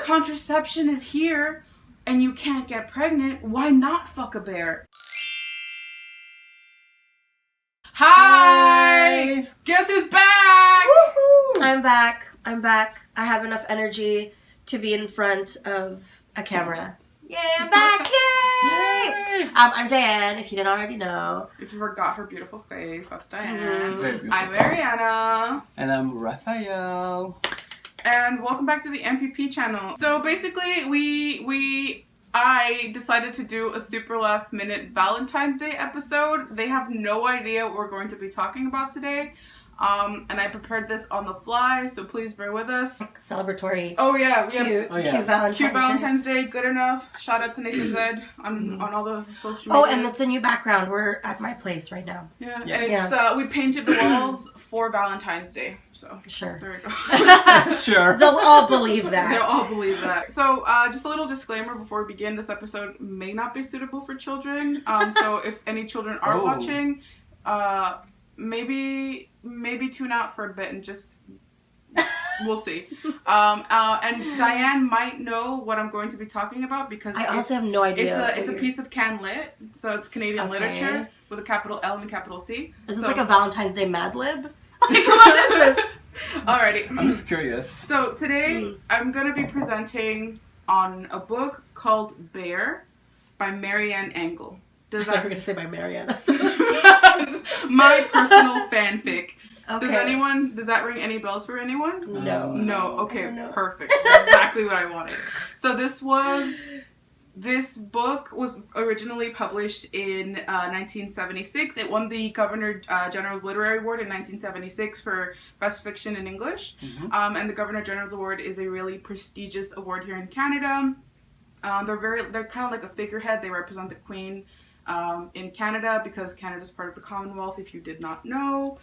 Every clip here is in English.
contraception is here and you can't get pregnant, why not fuck a bear? Hi! Guess who's back? Woo-hoo! I'm back. I have enough energy to be in front of a camera. Yay, I'm back! Yay! I'm Diane, if you didn't already know. If you forgot her beautiful face, that's Diane. Mm-hmm. I'm Mariana. And I'm Raphael. And welcome back to the MPP channel. So basically, I decided to do a super last minute Valentine's Day episode. They have no idea what we're going to be talking about today. And I prepared this on the fly, so please bear with us. Celebratory. Oh yeah, cute Valentine's Day, good enough. Shout out to Nathan Zed on all the social media. Oh, and it's a new background. We're at my place right now. Yeah, yes. And it's, we painted the walls for Valentine's Day. So sure. There we go. Sure. They'll all believe that. They'll all believe that. So just a little disclaimer before we begin. This episode may not be suitable for children. So if any children are watching, maybe tune out for a bit and just we'll see. And Diane might know what I'm going to be talking about because I honestly have no idea. It's a piece of CanLit, so it's Canadian literature with a capital L and a capital C. Is this like a Valentine's Day Mad Lib? Like, what is this? Alrighty. I'm just curious. So today I'm going to be presenting on a book called Bear by Marianne Engel. I thought you were going to say by Mariana. My personal fanfic. Okay. Does that ring any bells for anyone? No. No. Okay, perfect. That's exactly what I wanted. So this book was originally published in 1976. It won the Governor General's Literary Award in 1976 for Best Fiction in English. Mm-hmm. And the Governor General's Award is a really prestigious award here in Canada. They're kind of like a figurehead. They represent the Queen in Canada because Canada's part of the Commonwealth, if you did not know.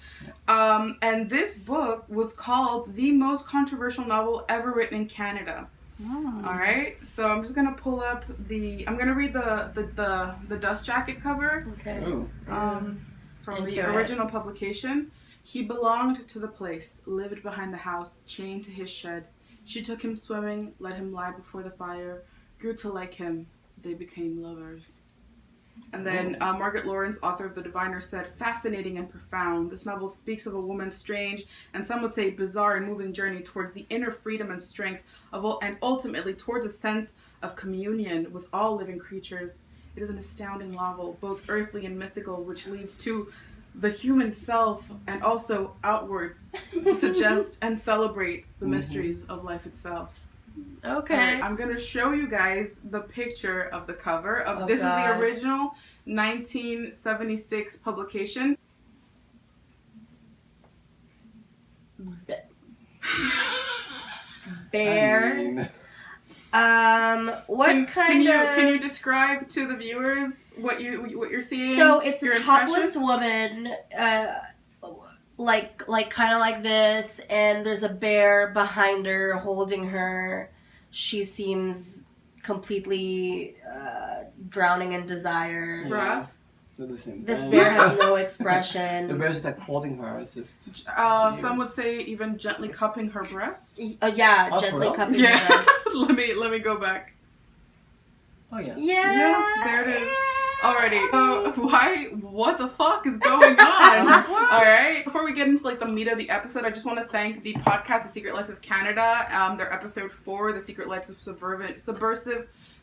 And this book was called the most controversial novel ever written in Canada. Oh. All right, so I'm just gonna pull up I'm gonna read the dust jacket cover. Okay. From the original publication. He belonged to the place, lived behind the house, chained to his shed. She took him swimming, let him lie before the fire, grew to like him. They became lovers. And then Margaret Lawrence, author of The Diviner, said, fascinating and profound. This novel speaks of a woman's strange, and some would say bizarre and moving journey towards the inner freedom and strength and ultimately towards a sense of communion with all living creatures. It is an astounding novel, both earthly and mythical, which leads to the human self and also outwards to suggest and celebrate the mysteries of life itself. Okay. Right, I'm going to show you guys the picture of the cover. This is the original 1976 publication. Bear. Can you describe to the viewers what you're seeing? So it's a topless woman, like kind of like this, and there's a bear behind her holding her. She seems completely drowning in desire. Yeah. This bear has no expression. The bear's like holding her. It's just some would say even gently cupping her breast. Gently cupping her breast. let me go back. Oh yeah. Yeah, there it is. Alrighty. So what the fuck is going on? Alright. Before we get into like the meat of the episode, I just want to thank the podcast The Secret Life of Canada. Their episode 4, The Secret Lives of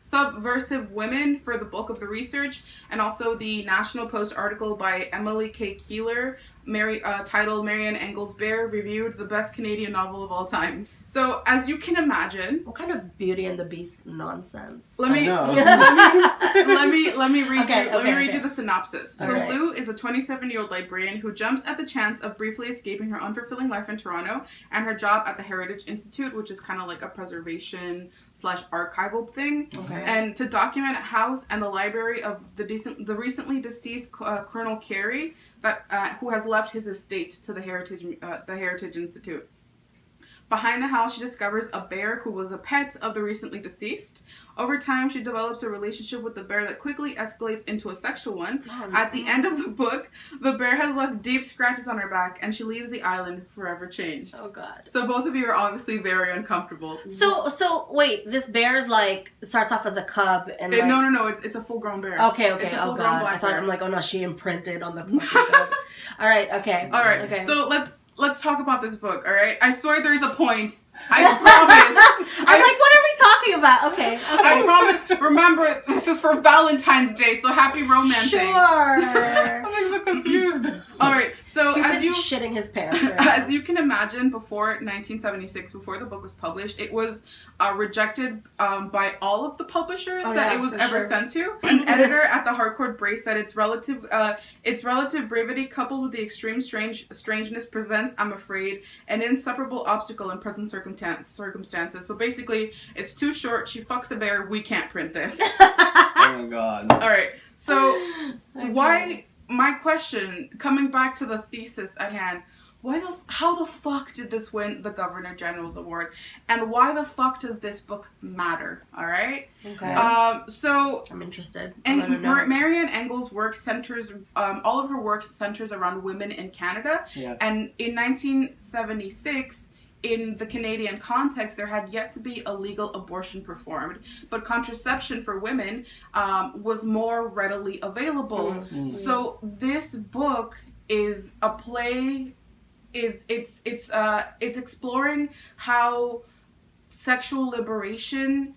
Subversive Women, for the bulk of the research, and also the National Post article by Emily K. Keeler, titled Marianne Engel's Bear, reviewed the best Canadian novel of all time. So, as you can imagine, what kind of Beauty and the Beast nonsense? Let me read you the synopsis. So Lou is a 27-year-old librarian who jumps at the chance of briefly escaping her unfulfilling life in Toronto and her job at the Heritage Institute, which is kind of like a preservation/archival thing, and to document a house and the library of the recently deceased Colonel Carey, who has left his estate to the Heritage Institute. Behind the house, she discovers a bear who was a pet of the recently deceased. Over time, she develops a relationship with the bear that quickly escalates into a sexual one. At the end of the book, the bear has left deep scratches on her back, and she leaves the island forever changed. Oh, God. So both of you are obviously very uncomfortable. So wait, this bear's like, it starts off as a cub and like... No, it's a full-grown bear. Okay, It's a oh full-grown God. black I thought, bear. I'm like, oh no, she imprinted on the fucking cub. Alright, okay. Alright, okay. so let's talk about this book, alright? I swear there's a point. I promise. I'm like, what are we talking about? Okay. I promise. Remember, this is for Valentine's Day, so happy romancing. Sure. I'm so confused. Alright, so Cupid's shitting his pants right as you can imagine, before 1976, before the book was published, it was rejected by all of the publishers that it was ever sent to. An editor at the Harcourt Brace said its relative brevity coupled with the extreme strangeness presents, I'm afraid, an inseparable obstacle in present circumstances. So basically, it's too short, she fucks a bear, we can't print this. Oh my God. Alright, so why... My question, coming back to the thesis at hand, how the fuck did this win the Governor General's Award? And why the fuck does this book matter? Alright? Okay. So... I'm interested. Marianne Engel's work centers... all of her work centers around women in Canada. Yeah. And in 1976... in the Canadian context, there had yet to be a legal abortion performed, but contraception for women was more readily available. Mm-hmm. So this book is a play. It's exploring how sexual liberation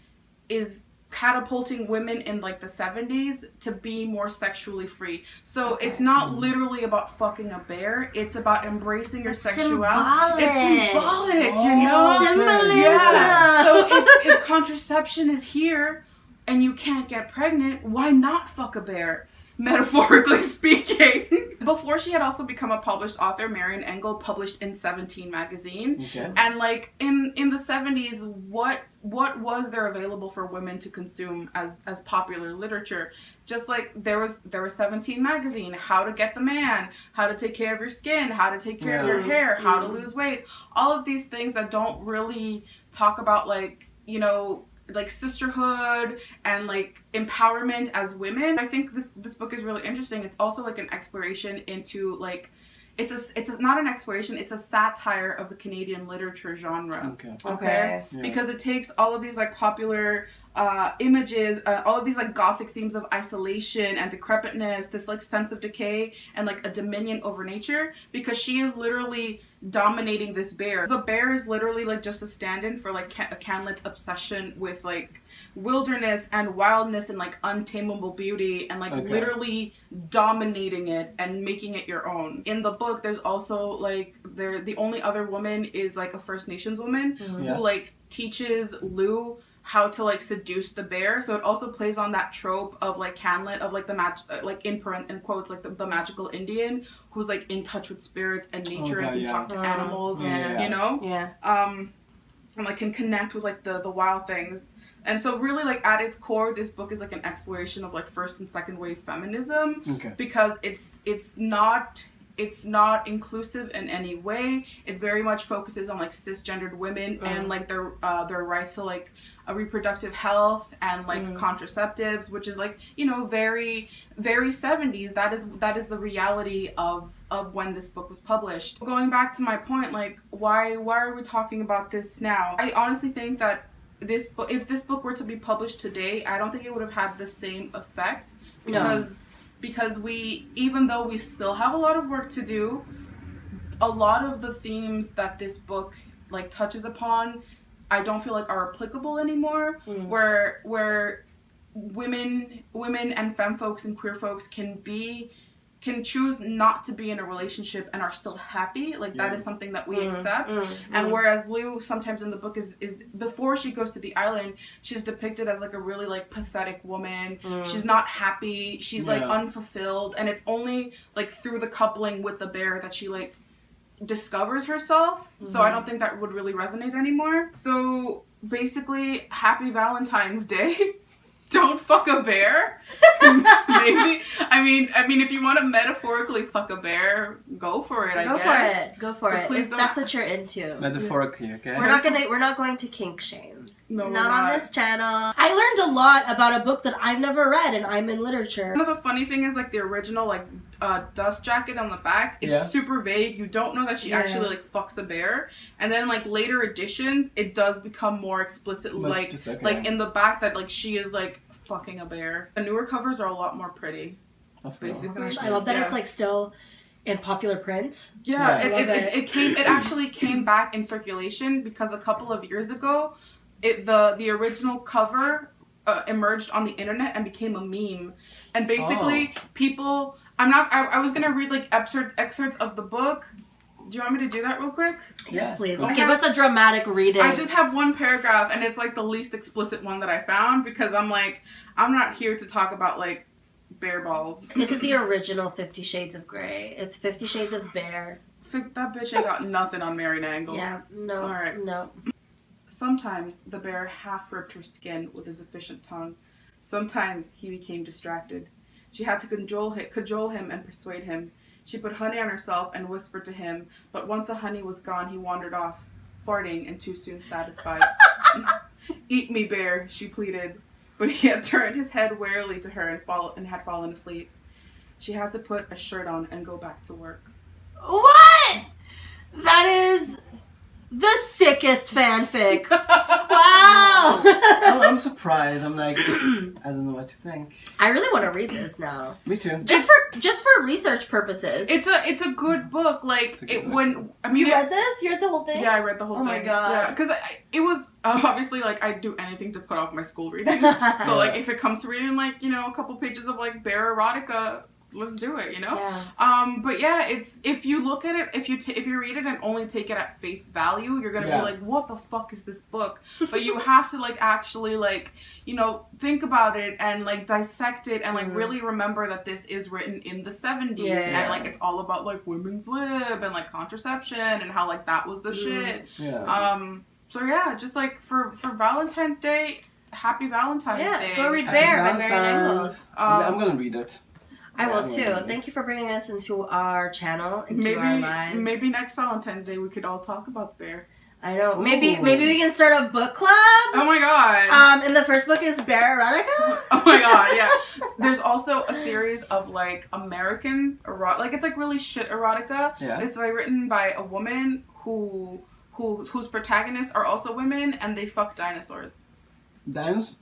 is catapulting women in like the 70s to be more sexually free. So it's not literally about fucking a bear, it's about embracing your sexuality. It's symbolic, you know? Symbolism. Yeah. So if contraception is here and you can't get pregnant, why not fuck a bear? Metaphorically speaking. Before she had also become a published author, Marianne Engel published in 17 magazine. Okay. And like in the 70s, what was there available for women to consume as popular literature? Just like there was 17 magazine, how to get the man, how to take care of your skin, how to take care of your hair, how to lose weight, all of these things that don't really talk about like, you know, like sisterhood and like empowerment as women. I think this book is really interesting. It's also like an exploration into like it's not an exploration, it's a satire of the Canadian literature genre. Okay. Yeah. Because it takes all of these like popular images, all of these like gothic themes of isolation and decrepitness, this like sense of decay and like a dominion over nature, because she is literally dominating this bear. The bear is literally like just a stand-in for like CanLit's obsession with like wilderness and wildness and like untamable beauty and like literally dominating it and making it your own. In the book, there's also like the only other woman is like a First Nations woman who like teaches Lou how to like seduce the bear. So it also plays on that trope of like CanLit of like the like in quotes like the magical Indian who's like in touch with spirits and nature and can talk to animals, you know? And like can connect with like the wild things. And so really like at its core, this book is like an exploration of like first and second wave feminism because it's not inclusive in any way. It very much focuses on like cisgendered women and like their rights to like a reproductive health and like contraceptives, which is like, you know, very, very 70s. That is the reality of when this book was published. Going back to my point, like why are we talking about this now? I honestly think that if this book were to be published today, I don't think it would have had the same effect because we, even though we still have a lot of work to do, a lot of the themes that this book like touches upon, I don't feel like are applicable anymore. Where women and femme folks and queer folks can choose not to be in a relationship and are still happy. Like that is something that we accept. And whereas Lou sometimes in the book is before she goes to the island, she's depicted as like a really like pathetic woman. She's not happy. She's like unfulfilled. And it's only like through the coupling with the bear that she like discovers herself. So I don't think that would really resonate anymore. So basically, happy Valentine's Day don't fuck a bear. Maybe. I mean, if you want to metaphorically fuck a bear, go for it. Go for it. Please if that's what you're into. Metaphorically, okay. We're not going to kink shame. No, not on this channel. I learned a lot about a book that I've never read, and I'm in literature. One of the funny thing is, like, the original, like, dust jacket on the back, it's super vague. You don't know that she actually, like, fucks a bear. And then, like, later editions, it does become more explicit, like in the back that, like, she is, like, fucking a bear. The newer covers are a lot more pretty. Basically. I love that it's, like, still in popular print. Yeah, it actually came back in circulation because a couple of years ago, the original cover emerged on the internet and became a meme. And basically, people... I was gonna read, like, excerpts of the book. Do you want me to do that real quick? Yes, please. Give us a dramatic reading. I just have one paragraph, and it's, like, the least explicit one that I found, because I'm not here to talk about, like, bear balls. This is the original 50 Shades of Grey. It's 50 Shades of Bear. That bitch ain't got nothing on Marian Angle. Yeah, no. All right. No. Sometimes the bear half-ripped her skin with his efficient tongue. Sometimes he became distracted. She had to cajole him and persuade him. She put honey on herself and whispered to him, but once the honey was gone, he wandered off, farting and too soon satisfied. Eat me, bear, she pleaded, but he had turned his head warily to her and had fallen asleep. She had to put a shirt on and go back to work. What? That is the sickest fanfic. Wow. I'm surprised. I'm like, I don't know what to think. I really want to read this now. Me too. Just for research purposes. It's a good book. Like, You read this? You read the whole thing? Yeah, I read the whole thing. Oh my god. Yeah, because it was obviously, like, I'd do anything to put off my school reading. So, like, if it comes to reading, like, you know, a couple pages of, like, bear erotica, let's do it, you know? Yeah. But yeah, it's, if you look at it, if you read it and only take it at face value, you're gonna be like, what the fuck is this book? But you have to, like, actually, like, you know, think about it and, like, dissect it and, like, really remember that this is written in the 70s and, like, it's all about, like, women's lib and, like, contraception and how, like, that was the shit. So yeah, just, like, for Valentine's Day, happy Valentine's Day. Go read Bear by Marian Engels. I'm gonna read it. I will too. Thank you for bringing us into our channel, into our lives. Maybe next Valentine's Day we could all talk about Bear. I know. Maybe we can start a book club. Oh my god. And the first book is Bear Erotica. Oh my god, yeah. There's also a series of, like, American like, it's, like, really shit erotica. Yeah. It's written by a woman whose protagonists are also women, and they fuck dinosaurs. Dance?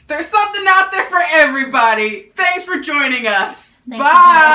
There's something out there for everybody. Thanks for joining us. Thanks Bye.